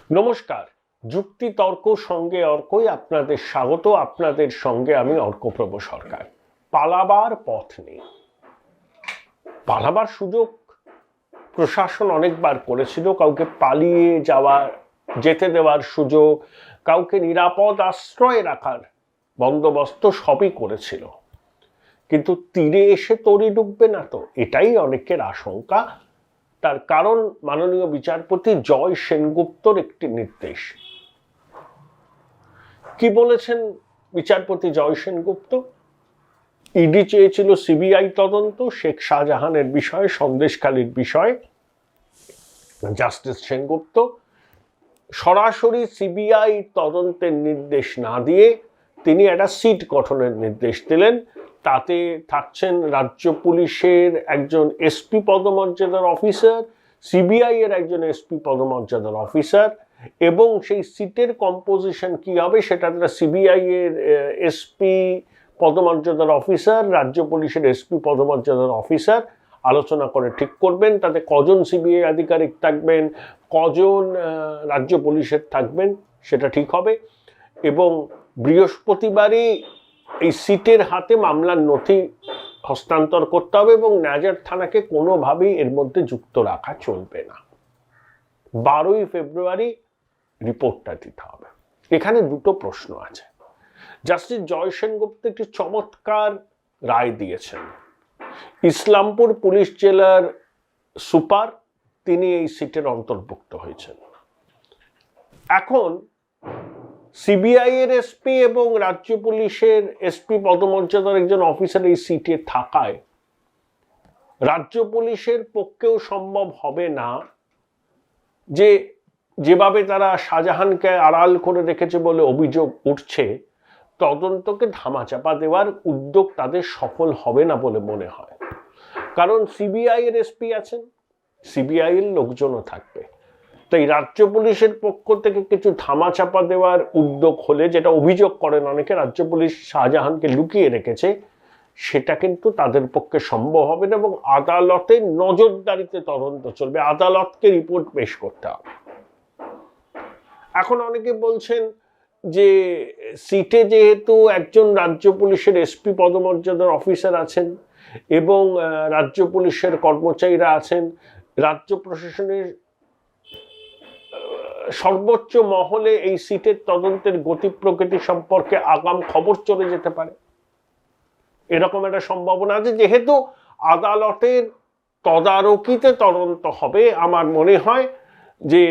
নমস্কার, যুক্তি তর্ক সঙ্গে অর্কই আপনাদের স্বাগত। আপনাদের সঙ্গে আমি অর্কপ্রভ সরকার। পালাবার পথ নেই। পালাবার সুযোগ প্রশাসন অনেকবার করেছিল, কাউকে পালিয়ে যেতে দেওয়ার সুযোগ, কাউকে নিরাপদ আশ্রয়ে রাখার বন্দোবস্ত সবই করেছিল, কিন্তু তীরে এসে তরি ডুববে না তো, এটাই অনেকের আশঙ্কা। তার কারণ মাননীয় বিচারপতি জয় সেনগুপ্তর একটি নির্দেশ। কি বলেছেন বিচারপতি জয় সেনগুপ্ত? ইডি চেয়েছিল সিবিআই তদন্ত শেখ শাহজাহানের বিষয়ে, সন্দেশখালীর বিষয়ে। জাস্টিস সেনগুপ্ত সরাসরি সিবিআই তদন্তের নির্দেশ না দিয়ে তিনি একটা সিট গঠনের নির্দেশ দিলেন। তাতে থাকছেন রাজ্য পুলিশের একজন এসপি পদমর্যাদার অফিসার, সিবিআই এর একজন এসপি পদমর্যাদার অফিসার, এবং সেই সিটের কম্পোজিশন কি হবে সেটা সিবিআই এর এসপি পদমর্যাদার অফিসার, রাজ্য পুলিশের এসপি পদমর্যাদার অফিসার আলোচনা করে ঠিক করবেন। তাতে কজন সিবিআই আধিকারিক থাকবেন, কজন রাজ্য পুলিশের থাকবেন সেটা ঠিক হবে। এবং বৃহস্পতিবারই এই সিটের হাতে মামলার নথি হস্তান্তর করতে হবে এবং নাজার থানাকে কোনোভাবেই এর মধ্যে যুক্ত রাখা চলবে না। 12ই ফেব্রুয়ারি রিপোর্টটা দিতে হবে। এখানে দুটো প্রশ্ন আছে। জাস্টিস জয় সেনগুপ্ত একটি চমৎকার রায় দিয়েছেন। ইসলামপুর পুলিশ জেলার সুপার, তিনি এই সিটের অন্তর্ভুক্ত হয়েছেন। এখন সিবিআই এর এসপি এবং রাজ্য পুলিশের এসপি পদমর্যাদার একজন অফিসার এই সিটে থাকায় রাজ্য পুলিশের পক্ষেও সম্ভব হবে না যে যেভাবে তারা শাহজাহানকে আড়াল করে রেখেছে বলে অভিযোগ উঠছে, তদন্তকে ধামাচাপা দেওয়ার উদ্যোগ তাদের সফল হবে না বলে মনে হয়। কারণ সিবিআই এর এসপি আছেন, সিবিআই এর লোকজনও থাকবে। তাই রাজ্য পুলিশের পক্ষ থেকে কিছু ধামাচাপা দেওয়ার উদ্যোগ হলে, যেটা অভিযোগ করেন অনেকে, রাজ্য পুলিশ শাহজাহানকে লুকিয়ে রেখেছে, সেটা কিন্তু তাদের পক্ষে সম্ভব হবে না এবং আদালতে নজরদারিতে তদন্ত চলবে, আদালতকে রিপোর্ট পেশ করতে হবে। এখন অনেকে বলছেন যে সিটে যেহেতু একজন রাজ্য পুলিশের এসপি পদমর্যাদার অফিসার আছেন এবং রাজ্য পুলিশের কর্মচারীরা আছেন, রাজ্য প্রশাসনের সর্বোচ্চ মহলে এই সিটের তদন্তের গতি প্রকৃতি সম্পর্কে আগাম খবর চলে যেতে পারে, এরকম একটা সম্ভাবনা আছে। যেহেতু আদালতের তদারকিতে তদন্ত হবে, আমার মনে হয় যে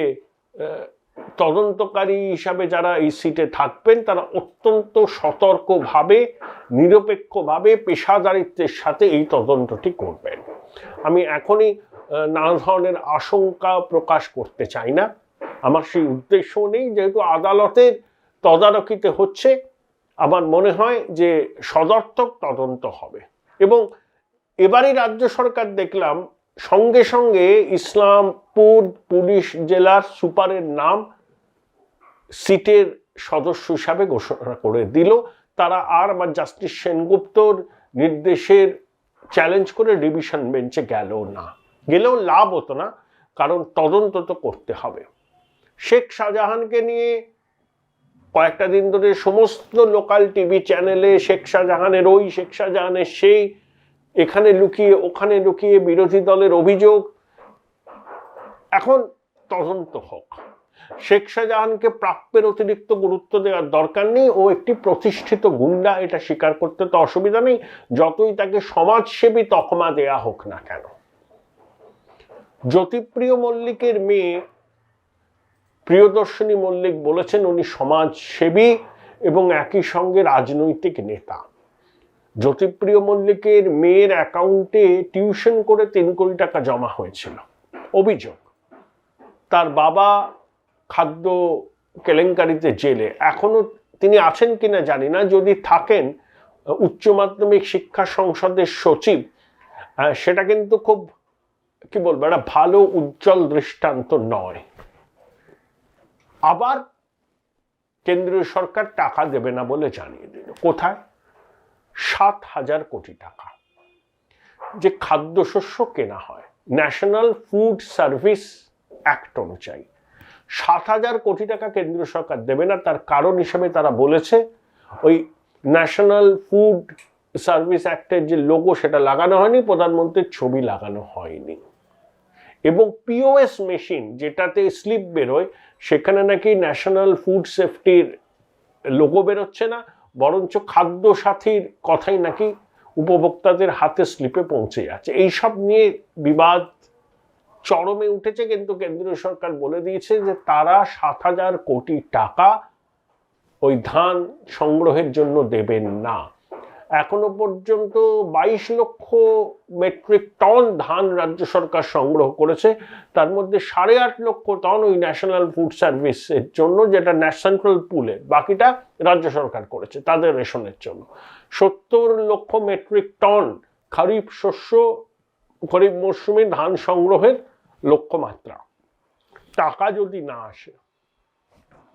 তদন্তকারী হিসাবে যারা এই সিটে থাকবেন তারা অত্যন্ত সতর্কভাবে, নিরপেক্ষভাবে, পেশাদারিত্বের সাথে এই তদন্তটি করবেন। আমি এখনই নানা ধরনের আশঙ্কা প্রকাশ করতে চাই না, আমার সেই উদ্দেশ্য নেই। যেহেতু আদালতের তদারকিতে হচ্ছে, আমার মনে হয় যে সদর্থক তদন্ত হবে। এবং এবারই রাজ্য সরকার দেখলাম সঙ্গে সঙ্গে ইসলামপুর পুলিশ জেলার সুপারের নাম সিটের সদস্য হিসাবে ঘোষণা করে দিল। তারা আর আমার জাস্টিস সেনগুপ্তর নির্দেশের চ্যালেঞ্জ করে ডিভিশন বেঞ্চে গেলেও লাভ হতো না, কারণ তদন্ত তো করতে হবে। শেখ শাহজাহানকে নিয়ে কয়েকটা দিন ধরে সমস্ত লোকাল টিভি চ্যানেলে শেখ শাহজাহানের ওই, শেখ শাহজাহানের সেই, এখানে লুকিয়ে ওখানে লুকিয়ে বিরোধী দলের অভিযোগ। এখন তদন্ত হোক। শেখ শাহজাহানকে প্রাপ্যের অতিরিক্ত গুরুত্ব দেওয়ার দরকার নেই, ও একটি প্রতিষ্ঠিত গুন্ডা, এটা স্বীকার করতে তো অসুবিধা নেই, যতই তাকে সমাজসেবী তকমা দেয়া হোক না কেন। জ্যোতিপ্রিয় মল্লিকের মেয়ে প্রিয়দর্শিনী মল্লিক বলেছেন উনি সমাজসেবী এবং একই সঙ্গে রাজনৈতিক নেতা। জ্যোতিপ্রিয় মল্লিকের মেয়ের অ্যাকাউন্টে টিউশন করে 3 কোটি টাকা জমা হয়েছিল অভিযোগ। তার বাবা খাদ্য কেলেঙ্কারিতে জেলে, এখনো তিনি আছেন কিনা জানি না, যদি থাকেন উচ্চ মাধ্যমিক শিক্ষা সংসদের সচিব, সেটা কিন্তু খুব কি বলবো, একটা ভালো উজ্জ্বল দৃষ্টান্ত নয়। আবার কেন্দ্রীয় সরকার টাকা দেবে না বলে জানিয়ে দিল। কোথায়? 7,000 কোটি টাকা যে খাদ্যশস্য কেনা হয় ন্যাশনাল ফুড সার্ভিস অ্যাক্ট অনুযায়ী, 7,000 কোটি টাকা কেন্দ্রীয় সরকার দেবে না। তার কারণ হিসেবে তারা বলেছে ওই ন্যাশনাল ফুড সার্ভিস অ্যাক্টের যে লোগো সেটা লাগানো হয়নি, প্রধানমন্ত্রীর ছবি লাগানো হয়নি, এবং পিওএস মেশিন যেটাতে স্লিপ বেরোয় সেখানে নাকি ন্যাশনাল ফুড সেফটির লোগো বেরোচ্ছে না, বরঞ্চ খাদ্য সাথীর কথাই নাকি উপভোক্তাদের হাতে স্লিপে পৌঁছে যাচ্ছে। এইসব নিয়ে বিবাদ চরমে উঠেছে, কিন্তু কেন্দ্রীয় সরকার বলে দিয়েছে যে তারা 7,000 কোটি টাকা ওই ধান সংগ্রহের জন্য দেবেন না। এখনো পর্যন্ত 22 লক্ষ মেট্রিক টন ধান রাজ্য সরকার সংগ্রহ করেছে, তার মধ্যে 8.5 লক্ষ টন ওই ন্যাশনাল ফুড সার্ভিসের জন্য, যেটা সেন্ট্রাল পুলে, বাকিটা রাজ্য সরকার করেছে তাদের রেশনের জন্য। 70 লক্ষ মেট্রিক টন খরিফ শস্য, খরিফ মরশুমে ধান সংগ্রহের লক্ষ্যমাত্রা। টাকা যদি না আসে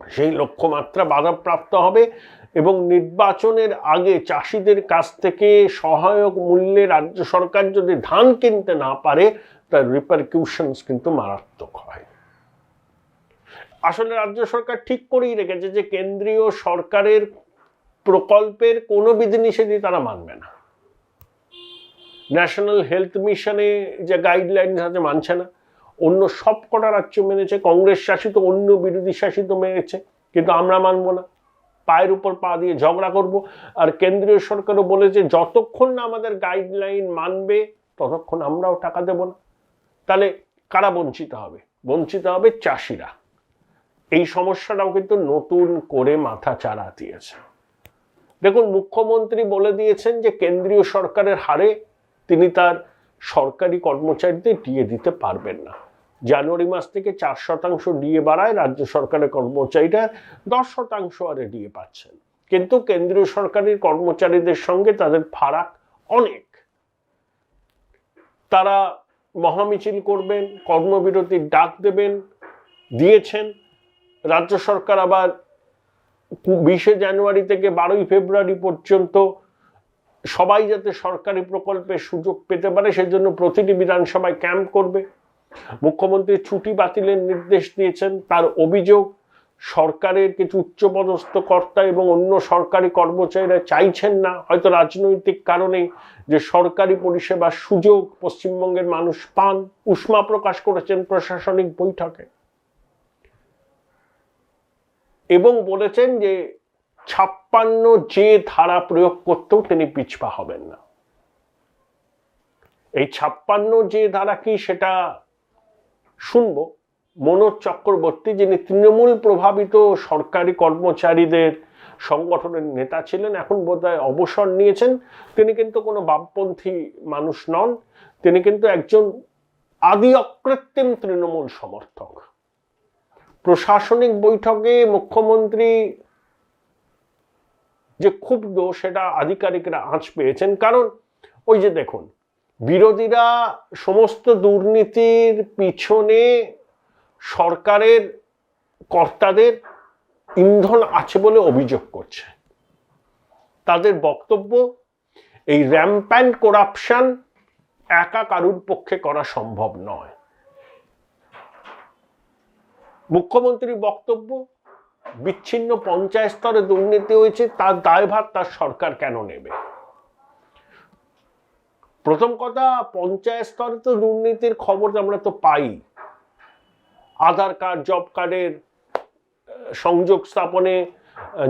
সেই লক্ষ্যমাত্রা বাধাপ্রাপ্ত হবে, এবং নির্বাচনের আগে চাষিদের কাছ থেকে সহায়ক মূল্যে রাজ্য সরকার যদি ধান কিনতে না পারে তার রিপারকিউশনস কিন্তু মারাত্মক হয়। আসলে রাজ্য সরকার ঠিক করেই রেখেছে যে কেন্দ্রীয় সরকারের প্রকল্পের কোনো বিধিনিষেধই তারা মানবে না। ন্যাশনাল হেলথ মিশনে যে গাইডলাইন আছে মানছে না, অন্য সব কটা রাজ্য মেনেছে, কংগ্রেস শাসিত অন্য বিরোধী শাসিত মেনেছে, কিন্তু আমরা মানব না, পায়ের উপর পা দিয়ে ঝগড়া করব। আর কেন্দ্রীয় সরকারও বলেছে যতক্ষণ না আমাদের গাইডলাইন মানবে ততক্ষণ আমরাও টাকা দেব না। তাহলে কারা বঞ্চিত হবে? বঞ্চিত হবে চাষিরা। এই সমস্যাটাও কিন্তু নতুন করে মাথা চাড়া দিয়েছে। দেখুন, মুখ্যমন্ত্রী বলে দিয়েছেন যে কেন্দ্রীয় সরকারের হারে তিনি তার সরকারি কর্মচারীদের ডিএ দিতে পারবেন না। জানুয়ারি মাস থেকে 4% ডিএ বাড়ায়, রাজ্য সরকারের কর্মচারীরা 10% আরে ডিএ পাচ্ছেন, কিন্তু কেন্দ্রীয় সরকারের কর্মচারীদের সঙ্গে তাদের ফারাক অনেক। তারা মহামিছিল করবেন, কর্মবিরতির ডাক দেবেন, দিয়েছেন। রাজ্য সরকার আবার 20 জানুয়ারি থেকে 12 ফেব্রুয়ারি পর্যন্ত সবাই যাতে সরকারি প্রকল্পের সুযোগ পেতে পারে সেজন্য প্রতিটি বিধানসভায় ক্যাম্প করবে। মুখ্যমন্ত্রী ছুটি বাতিলের নির্দেশ দিয়েছেন। তার অভিযোগ, সরকারের কিছু উচ্চপদস্থ কর্তা এবং অন্য সরকারি কর্মচারীরা চাইছেন না, হয়তো রাজনৈতিক কারণে, যে সরকারি পরিষেবার সুযোগ পশ্চিমবঙ্গের মানুষ পান। উষ্মা প্রকাশ করেছেন প্রশাসনিক বৈঠকে, এবং বলেছেন যে 56 যে ধারা প্রয়োগ করতেও তিনি পিছপা হবেন না। এই 56 যে ধারা কি সেটা শুনবো। মনোজ চক্রবর্তী, যিনি তৃণমূল প্রভাবিত সরকারি কর্মচারীদের সংগঠনের নেতা ছিলেন, এখন বোধহয় অবসর নিয়েছেন, তিনি কিন্তু কোনো বামপন্থী মানুষ নন, তিনি কিন্তু একজন আদি অকৃত্রিম তৃণমূল সমর্থক। প্রশাসনিক বৈঠকে মুখ্যমন্ত্রী যে ক্ষুব্ধ সেটা আধিকারিকরা আঁচ পেয়েছেন, কারণ ওই যে দেখুন, বিরোধীরা সমস্ত দুর্নীতির পিছনে সরকারের কর্তাদের ইন্ধন আছে বলে অভিযোগ করছে। তাদের বক্তব্য, এই র্যাম্প্যান্ট করাপশন একা কারুর পক্ষে করা সম্ভব নয়। মুখ্যমন্ত্রীর বক্তব্য, বিচ্ছিন্ন পঞ্চায়েত স্তরে দুর্নীতি হয়েছে, তার দায়ভার তার সরকার কেন নেবে? প্রথম কথা, পঞ্চায়েত স্তরে তো দুর্নীতির খবর আমরা তো পাই। আধার কার্ড, জব কার্ডের সংযোগ স্থাপনে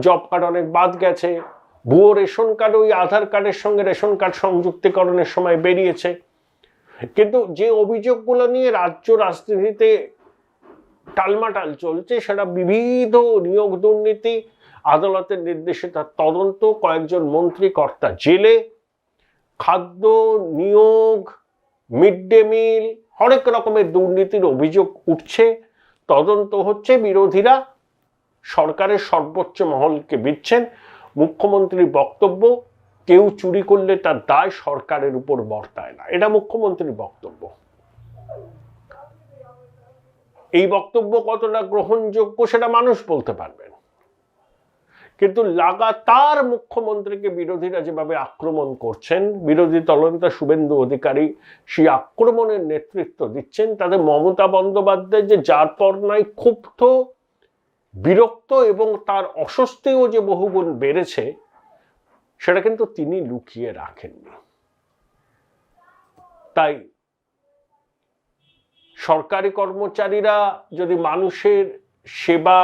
জব কার্ড অনেক বাদ গেছে, ভুয়ো রেশন কার্ড ওই আধার কার্ডের সঙ্গে রেশন কার্ড সংযুক্তিকরণের সময় বেরিয়েছে। কিন্তু যে অভিযোগগুলো নিয়ে রাজ্য রাজনীতিতে টালমাটাল চলছে সেটা বিবিধ নিয়োগ দুর্নীতি, আদালতের নির্দেশে তার তদন্ত, কয়েকজন মন্ত্রী কর্তা জেলে, খাদ্য নিয়োগ, মিড ডে মিল, অনেক রকমের দুর্নীতির অভিযোগ উঠছে, তদন্ত হচ্ছে, বিরোধীরা সরকারের সর্বোচ্চ মহলকে বিচ্ছেন। মুখ্যমন্ত্রীর বক্তব্য, কেউ চুরি করলে তার দায় সরকারের উপর বর্তায় না, এটা মুখ্যমন্ত্রীর বক্তব্য। এই বক্তব্য কতটা গ্রহণযোগ্য সেটা মানুষ বলতে পারবেন, কিন্তু লাগাতার মুখ্যমন্ত্রীকে বিরোধীরা যেভাবে আক্রমণ করছেন, বিরোধী দলনেতা শুভেন্দু অধিকারী সেই আক্রমণের নেতৃত্ব দিচ্ছেন, তাদের মমতা বন্দ্যোপাধ্যায় যে যার পর নাই ক্ষুব্ধ, বিরক্ত এবং তার অস্বস্তিও যে বহুগুণ বেড়েছে, সেটা কিন্তু তিনি লুকিয়ে রাখেননি। তাই সরকারি কর্মচারীরা যদি মানুষের সেবা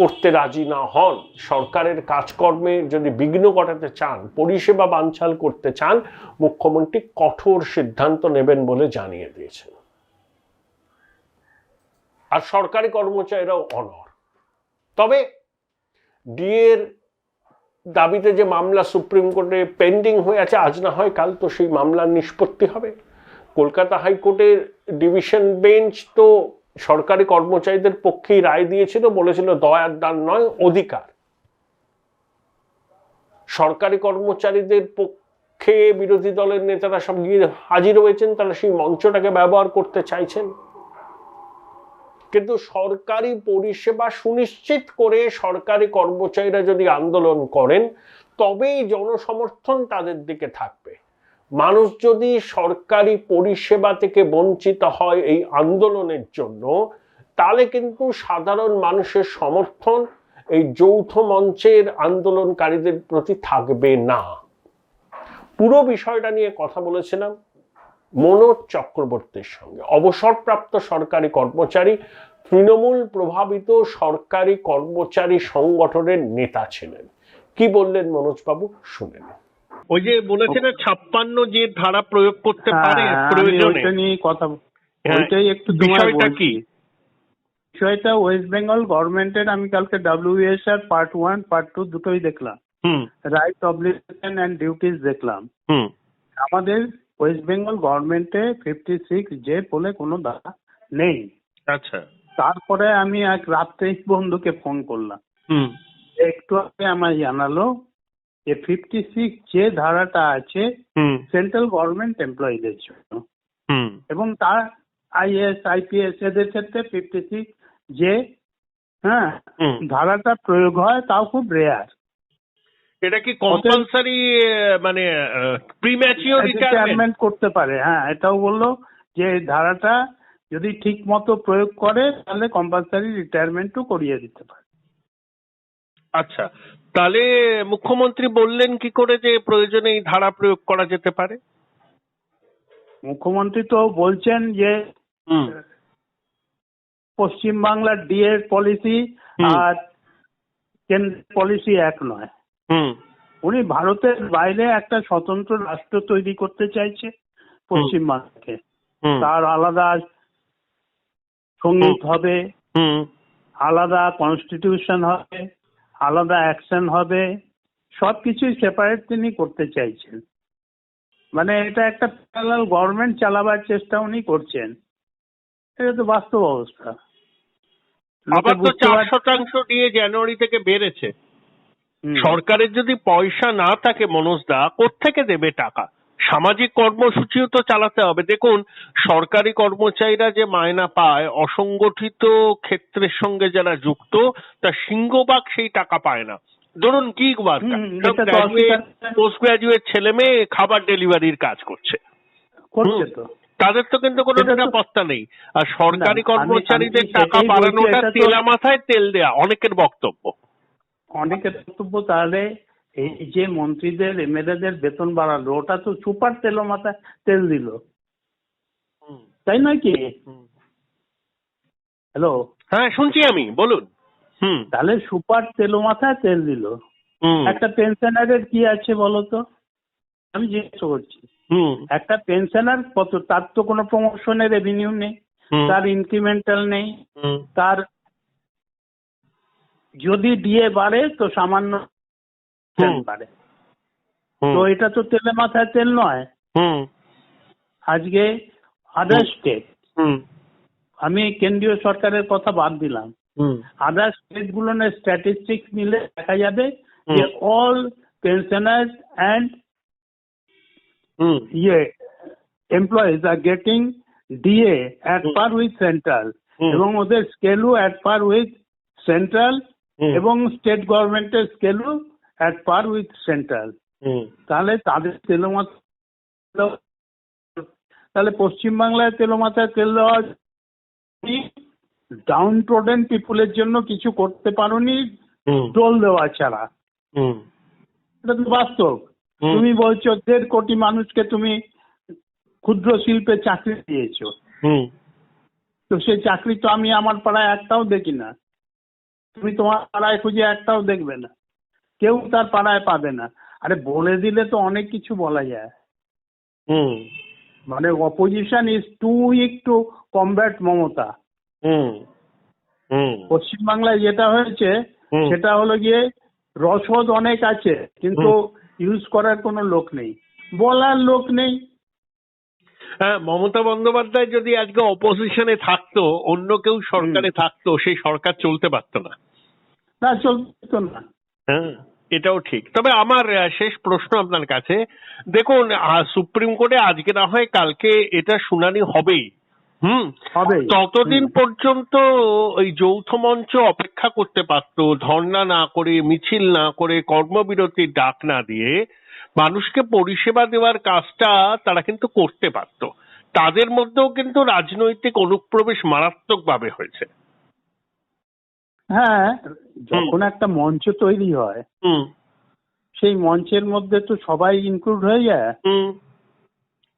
করতে রাজি না হন, সরকারের কাজকর্মে যদি বিঘ্ন ঘটাতে চান, পরিষেবা বানচাল করতে চান, মুখ্যমন্ত্রী কঠোর সিদ্ধান্ত নেবেন বলে জানিয়ে দিয়েছেন। আর সরকারি কর্মচারীরাও অনড়। তবে ডিএর দাবিতে যে মামলা সুপ্রিম কোর্টে পেন্ডিং হয়ে আছে, আজ না হয় কাল তো সেই মামলার নিষ্পত্তি হবে। কলকাতা হাইকোর্টের ডিভিশন বেঞ্চ তো সরকারি কর্মচারীদের পক্ষেই রায় দিয়েছিল, বলেছিল দয়ার দান নয়, অধিকার। সরকারি কর্মচারীদের পক্ষে বিরোধী দলের নেতারা সব গিয়ে হাজির হয়েছেন, তারা সেই মঞ্চটাকে ব্যবহার করতে চাইছেন। কিন্তু সরকারি পরিষেবা সুনিশ্চিত করে সরকারি কর্মচারীরা যদি আন্দোলন করেন, তবেই জনসমর্থন তাদের দিকে থাকবে। মানুষ যদি সরকারি পরিষেবা থেকে বঞ্চিত হয় এই আন্দোলনের জন্য, তাহলে কিন্তু সাধারণ মানুষের সমর্থন এই যৌথ মঞ্চের আন্দোলনকারীদের প্রতি থাকবে না। পুরো বিষয়টা নিয়ে কথা বলেছিলাম মনোজ চক্রবর্তীর সঙ্গে, অবসরপ্রাপ্ত সরকারি কর্মচারী, তৃণমূল প্রভাবিত সরকারি কর্মচারী সংগঠনের নেতা ছিলেন। কি বললেন মনোজবাবু, শুনে নিন। ওই যে বলেছিলেন 56 যে ধারা প্রয়োগ করতে পারে প্রয়োজনে, ওইটাই একটু বিষয়টা কি, বিষয়টা ওয়েস্ট বেঙ্গল গভর্নমেন্টের আমি কালকে WBSR পার্ট 1 পার্ট 2 দুটোই দেখলাম, রাইট অবলিগেশন এন্ড ডিউটিস দেখলাম। আমাদের ওয়েস্ট বেঙ্গল গভর্নমেন্টে 56 যে বলে কোনো ধারা নেই। আচ্ছা, তারপরে আমি এক রাত্রে বন্ধুকে ফোন করলাম, একটু আগে আমায় জানালো যে 56 যে ধারাটা আছে সেন্ট্রাল গভর্নমেন্ট এমপ্লয়ীদের জন্য, এবং তার IAS IPS এদের ক্ষেত্রে 56 যে ধারাটা প্রয়োগ হয় তাও খুব রেয়ার। এটা কি কম্পালসারি, মানে প্রিম্যাচিওর রিটায়ারমেন্ট করতে পারে? হ্যাঁ, এটাও বললো যে ধারাটা যদি ঠিক মতো প্রয়োগ করে তাহলে কম্পালসারি রিটায়ারমেন্টও করিয়ে দিতে পারে। আচ্ছা, তাহলে মুখ্যমন্ত্রী বললেন কি করে যে প্রয়োজনে এই ধারা প্রয়োগ করা যেতে পারে? মুখ্যমন্ত্রী তো বলছেন যে পশ্চিমবাংলার ডিএর পলিসি আর কেন্দ্রের পলিসি এক নয়। উনি ভারতের বাইরে একটা স্বতন্ত্র রাষ্ট্র তৈরি করতে চাইছে পশ্চিমবাংলাকে। তার আলাদা সঙ্গীত হবে, আলাদা কনস্টিটিউশন হবে, আলাদা অ্যাকশন হবে, সবকিছুই সেপারেট তিনি করতে চাইছেন। মানে এটা একটা প্যারালাল গভর্নমেন্ট চালাবার চেষ্টা উনি করছেন। এটা তো বাস্তব অবস্থা। আবার তো 4% দিয়ে জানুয়ারি থেকে বেড়েছে। সরকারের যদি পয়সা না থাকে মনোজদা, কোত্থেকে দেবে টাকা? সামাজিক কর্মসূচিও তো চালাতে হবে। দেখুন, সরকারি কর্মচারীরা যে মায়না পায়, অসংগঠিত ক্ষেত্রের সঙ্গে যারা যুক্ত, তা সিংহভাগ সেই টাকা পায় না। ধরুন কি পোস্ট গ্রাজুয়েট ছেলে মেয়ে খাবার ডেলিভারির কাজ করছে, তাদের তো কিন্তু কোনো নিরাপত্তা নেই। আর সরকারি কর্মচারীদের টাকা বাড়ানোটা তেলা মাথায় তেল দেয়া অনেকের বক্তব্য। তাহলে এই যে মন্ত্রীদের MLA-দের বেতন বাড়ালো, ওটা তো সুপার তেল মাথায় তেল দিল, তাই নয় কি? হ্যালো, হ্যাঁ শুনছি আমি, বলুন। তাহলে সুপার তেল মাথায় তেল দিল। একটা পেনশনারের কি আছে বলতো, আমি জিজ্ঞেস করছি। একটা পেনশনার কত, তার তো কোনো প্রমোশনের রেভিনিউ নেই, তার ইনক্রিমেন্টাল নেই, তার যদি ডিএ বাড়ে তো সামান্য বাড়ে, তো এটা তো তেলে মাথায় তেল নয়। আজকে আদার স্টেট, আমি কেন্দ্রীয় সরকারের কথা বাদ দিলাম, আদার স্টেট গুলোর স্ট্যাটিস্টিক্স নিলে দেখা যাবে যে all pensioners and employees are getting DA at per with central, এবং ওদের স্কেলও অ্যাট পার উইথ সেন্ট্রাল এবং স্টেট গভর্নমেন্টের স্কেলও অ্যাট পার উইথ সেন্ট্রাল, তাহলে তাদের তেলমাথা, তাহলে পশ্চিমবাংলায় তেলমাথায় তেল দেওয়া ডাউন ট্রোডেন পিপুলের জন্য কিছু করতে পারোনি টোল দেওয়া ছাড়া। এটা তো বাস্তব। তুমি বলছো 1.5 কোটি মানুষকে তুমি ক্ষুদ্র শিল্পে চাকরি দিয়েছো, তো সেই চাকরি তো আমি আমার পাড়ায় একটাও দেখি না, তুমি তোমার পাড়ায় খুঁজে একটাও দেখবে না, কেউ তার পাড়ায় পাবে না। আরে বলে দিলে তো অনেক কিছু বলা যায়। মানে opposition is too weak to combat Mamata. পশ্চিমবাংলায় যেটা হয়েছে সেটা হলো গিয়ে রসদ অনেক আছে কিন্তু ইউজ করার কোনো লোক নেই, বলার লোক নেই। হ্যাঁ, মমতা বন্দ্যোপাধ্যায় যদি আজকে অপোজিশনে থাকতো, অন্য কেউ সরকারে থাকতো, সেই সরকার চলতে পারতো না। না, চলতো না। হ্যাঁ, এটাও ঠিক। তবে আমার শেষ প্রশ্ন আপনার কাছে, দেখুন সুপ্রিম কোর্টে আজকে না হয় কালকে এটা শুনানি হবেই, হবে। ততদিন পর্যন্ত ওই যৌথ মঞ্চ অপেক্ষা করতে পারতো, ধর্ণা না করে, মিছিল না করে, কর্মবিরতির ডাক না দিয়ে মানুষকে পরিষেবা দেওয়ার কাজটা তারা কিন্তু করতে পারত। তাদের মধ্যেও কিন্তু রাজনৈতিক অনুপ্রবেশ মারাত্মকভাবে হয়েছে। হ্যাঁ, যখন একটা মঞ্চ তৈরি হয় সেই মঞ্চের মধ্যে তো সবাই ইনক্লুড হয়ে যায়।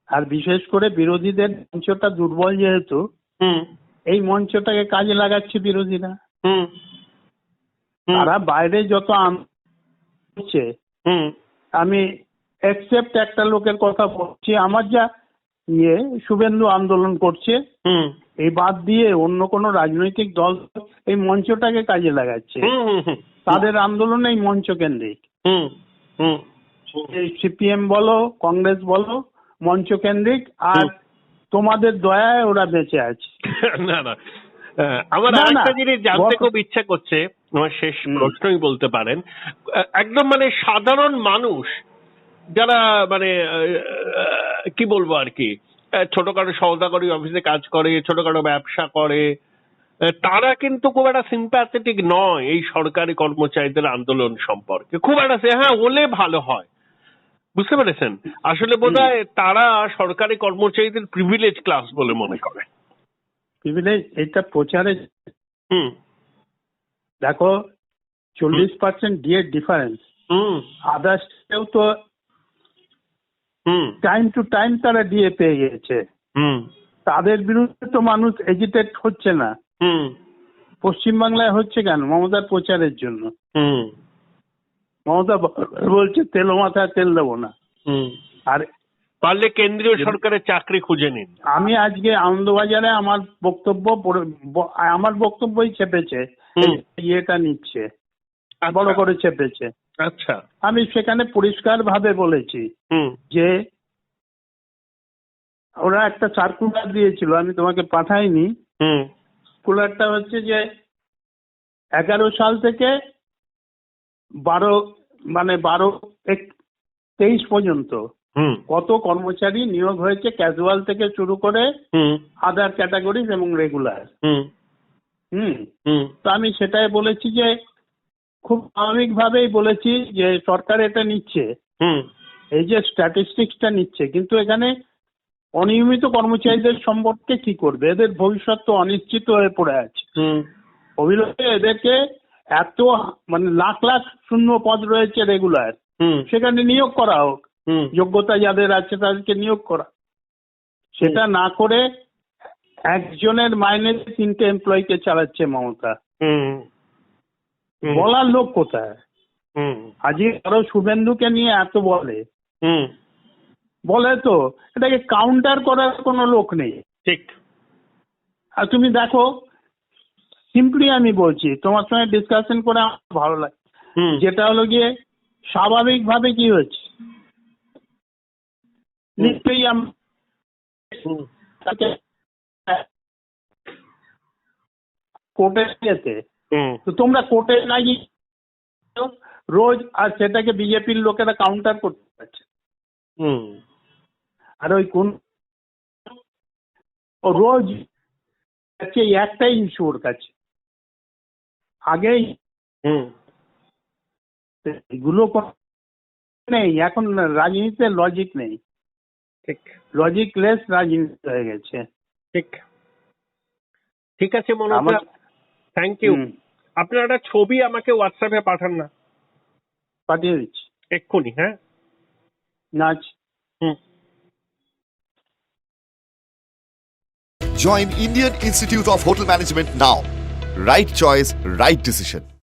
আর বিশেষ করে বিরোধীদের মঞ্চটা দুর্বল যেহেতু, এই মঞ্চটাকে কাজে লাগাচ্ছে বিরোধীরা। তারা বাইরে যত করছে, আমি এক্সেপ্ট একটা লোকের কথা বলছি, আমার যা শুভেন্দু আন্দোলন করছে, এই বাদ দিয়ে অন্য কোন রাজনৈতিক দল এই মঞ্চটাকে কাজে লাগাচ্ছে। তাদের আন্দোলন এই মঞ্চ কেন্দ্রিক। সিপিএম বলো, কংগ্রেস বলো, মঞ্চ কেন্দ্রিক। আর তোমাদের দয়ায় ওরা বেঁচে আছে। না না, আমার আরেকটা জিনিস জানতে খুব ইচ্ছা করছে, আমার শেষ প্রশ্নই বলতে পারেন। একদম মানে সাধারণ মানুষ যারা মানে কি বলবো আর কি, ছোটখাটো সওদাগরি অফিসে কাজ করে, ছোটখাটো ব্যবসা করে, তারা কিন্তু খুব একটা সিম্প্যাথেটিক নয় এই সরকারি কর্মচারীদের আন্দোলন সম্পর্কে। খুব একটা হ্যাঁ হলে ভালো হয়, বুঝতে পেরেছেন? আসলে বোধহয় তারা সরকারি কর্মচারীদের প্রিভিলেজ ক্লাস বলে মনে করে। প্রিভিলেজ এটা প্রচারে দেখো 40% ডিএ ডিফারেন্স। আদার্সেও তো টাইম টু টাইম তারা ডিএ পেয়ে গেছে, তাদের বিরুদ্ধে তো মানুষ এজিটেট হচ্ছে না। পশ্চিমবাংলায় হচ্ছে কেন? মমতার প্রচারের জন্য। মমতা বলছে তেল মাথায় তেল দেবো না, আর পারলে কেন্দ্রীয় সরকারের চাকরি খুঁজে নিন। আমি আজকে আনন্দবাজারে আমার বক্তব্যই চেপেছে, ইয়েটা নিচ্ছে, বড় করে চেপেছে। আচ্ছা, আমি সেখানে পরিষ্কার ভাবে বলেছি যে ওরা একটা সার্কুলার দিয়েছিল, আমি তোমাকে পাঠাইনি। সার্কুলারটা হচ্ছে যে 11 সাল থেকে 23 পর্যন্ত কত কর্মচারী নিয়োগ হয়েছে, ক্যাজুয়াল থেকে শুরু করে আদার ক্যাটাগরিজ এবং রেগুলার। তো আমি সেটাই বলেছি যে খুব স্বাভাবিকভাবেই বলেছি যে সরকার এটা নিচ্ছে, এই যে স্ট্যাটিস্টিক্সটা নিচ্ছে, কিন্তু এখানে অনিয়মিত কর্মচারীদের সম্পর্কে কি করবে? এদের ভবিষ্যৎ তো অনিশ্চিত হয়ে পড়ে আছে। অবিলম্বে এদেরকে এত মানে লাখ লাখ শূন্য পদ রয়েছে রেগুলার, সেখানে নিয়োগ করা হোক, যোগ্যতা যাদের আছে তাদেরকে নিয়োগ করা। সেটা না করে একজনের মাইনে 3টে এমপ্লয়িকে চালাচ্ছে মমতা। বলার লোক কোথায়? আজকে আরো শুভেন্দুকে নিয়ে এত বলে তো এটাকে কাউন্টার করার কোনো লোক নেই। ঠিক। আর তুমি দেখো, সিম্পলি আমি বলছি, তোমার সঙ্গে ডিসকাশন করে আমার ভালো লাগে, যেটা হলো গিয়ে স্বাভাবিকভাবে কি হচ্ছে, নিশ্চয়ই কোর্টে যেতে, তো তোমরা কোর্টে না গিয়ে রোজ, আর সেটাকে বিজেপির লোকেরা কাউন্টার করতে পারছে। আর ওই কোন রোজ একটাই ইস্যু ওর কাছে, আগেই হুম এগুলো নেই এখন, রাজনীতিতে লজিক নেই, ঠিক লজিকলেস রাজনীতি হয়ে গেছে। ঠিক ঠিক আছে মনোজ আমার- থ্যাংক ইউ। হুম, আপনার একটা ছবি আমাকে হোয়াটসঅ্যাপে পাঠান না পাঠিয়ে দিচ্ছি। এক্ষুনি। হ্যাঁ নাচ হুম Join Indian Institute of Hotel Management now. Right choice, right decision.